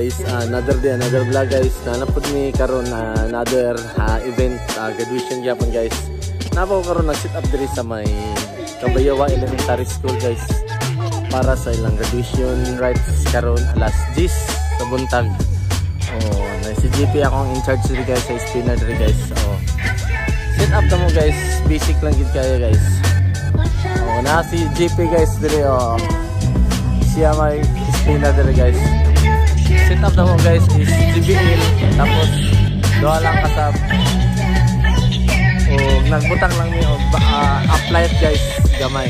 guys, another day, another vlog guys. Nanapod ni karon another event, graduation gyapon guys. Napaw karon nag-sit up diri sa may Kabayawa Elementary School guys. Para sa ilang graduation rites karon alas 10 sa buntag. Oh, na si GP akong in charge diri guys sa spinner diri guys. Oh. Sit up na mo guys, basic lang gid kaya guys. Oh, na si GP guys diri oh. Siya may spinner diri guys. Sit up na mo guys is GBL, tapos doa lang kasab. Oh, nagbutang lang ni apply guys, gamay.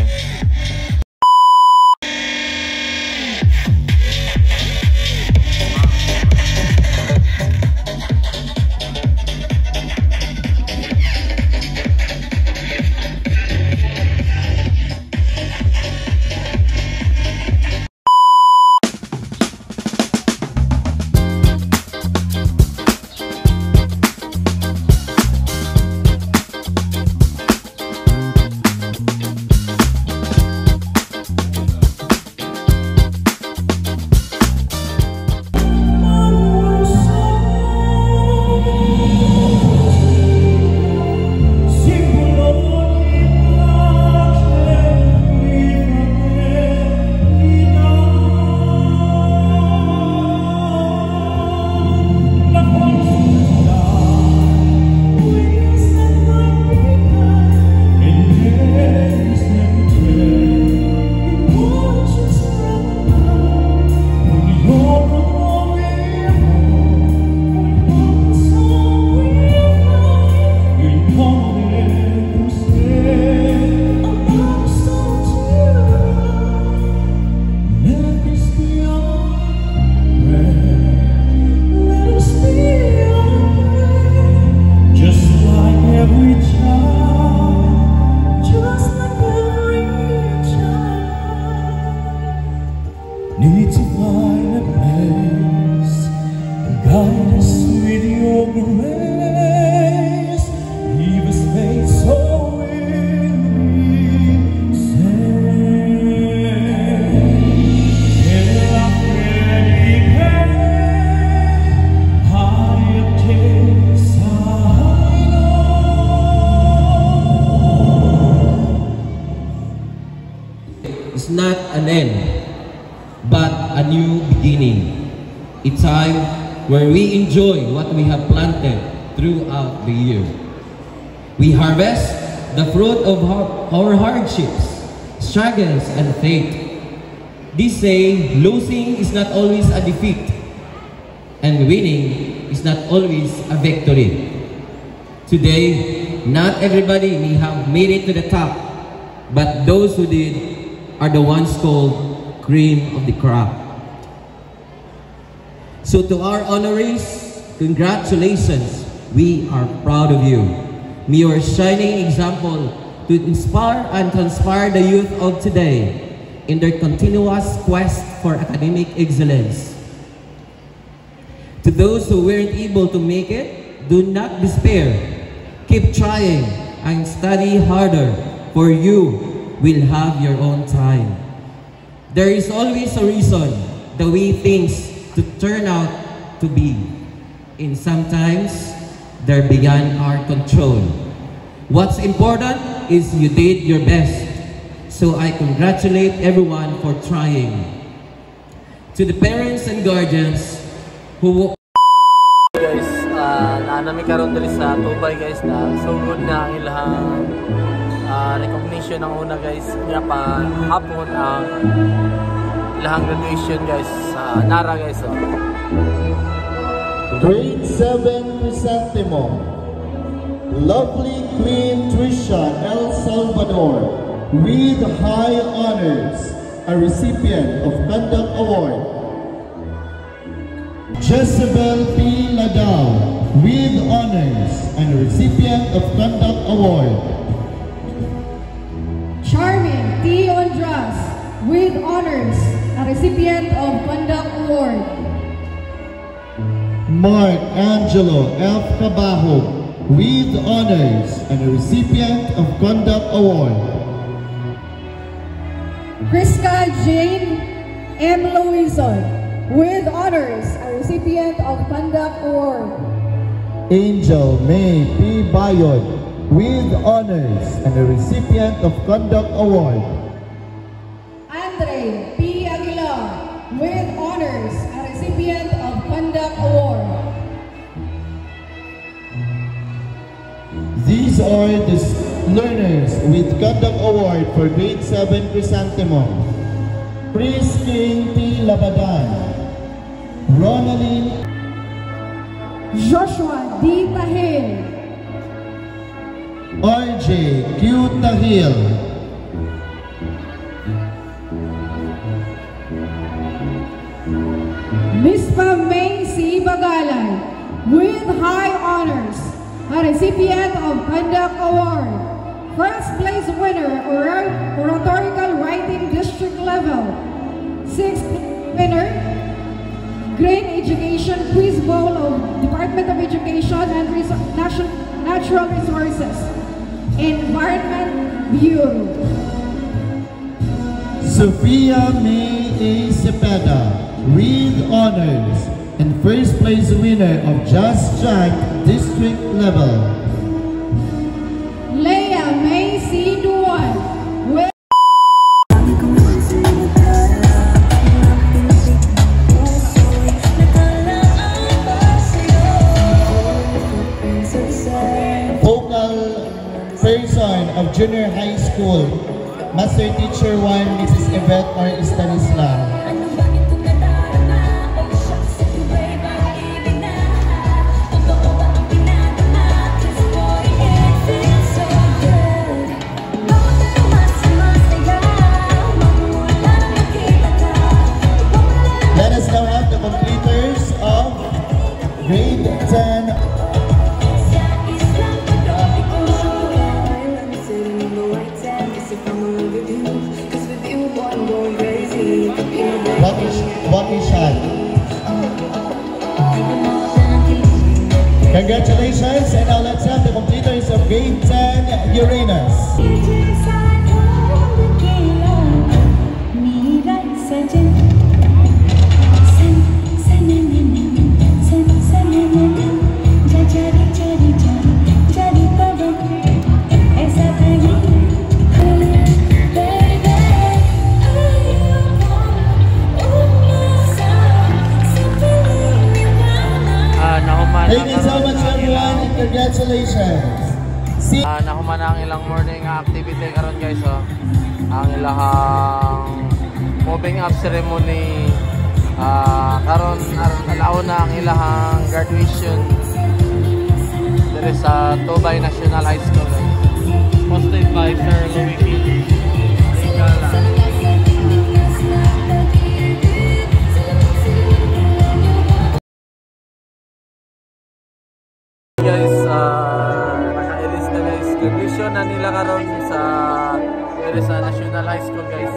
Need to find a place, guide us with your grace, leave us made so we'll be saved. Till I higher takes It's not an end, but a new beginning. A time where we enjoy what we have planted throughout the year. We harvest the fruit of our hardships, struggles, and faith. They say losing is not always a defeat, and winning is not always a victory. Today, not everybody may have made it to the top, but those who did are the ones called cream of the crop. So to our honorees, congratulations. We are proud of you. May your shining example to inspire and transpire the youth of today in their continuous quest for academic excellence. To those who weren't able to make it, do not despair. Keep trying and study harder, for you will have your own time. There is always a reason the way things to turn out to be, and sometimes they're beyond our control. What's important is you did your best, so I congratulate everyone for trying. To the parents and guardians who guys, naanami karon diri sa Tubay guys na so good na ang ilang recognition ng una guys, kaya pa hapon ang ilang graduation guys sa Nara guys. Grade 7 Chrysanthemum, lovely Queen Trisha El Salvador, with high honors, a recipient of Conduct Award. Jezebel P. Ladao, with honors, and a recipient of Conduct Award. Charming T. Ondras, with honors, a recipient of Conduct Award. Mark Angelo F. Cabajo, with honors, and a recipient of Conduct Award. Krista Jane M. Louison, With honors, a recipient of Conduct Award. Angel May P. Bayod, with honors and a recipient of Conduct Award. Andre P. Aguilar, with honors, a recipient of Conduct Award. These are the learners with Conduct Award for Grade 7 Chrysanthemum. Chris King P. Labadan, Ronaldine Joshua D. Tahil, RJ Q. Tahil, Mispa May C. Bagalan, with high honors, a recipient of Conduct Award. First place winner, Oratorical Writing District Level. Sixth winner, Grain Education Quiz Bowl of Department of Education and Natural Resources, Environment Bureau. Sophia May A. Cepeda, with honors and first place winner of Just Jack District Level. Leia May C. Duan, with Vocal person of Junior High School, Master Teacher 1, Mrs. Yvette R. Stanisla. Let us now have the completers of grade 10. Lucky shot. Congratulations, and now let's have the completers of grade 10 Uranus. Thank you so much everyone, and congratulations. Nahuman na ang ilang morning activity karon guys, oh. Ang ilahang moving up ceremony, karon alauna ang ilahang graduation diri sa Tubay National High School, hosted by Sir Louis P. Ligala. Guys, naka-release na guys. Graduation na nila karon sa National High School guys.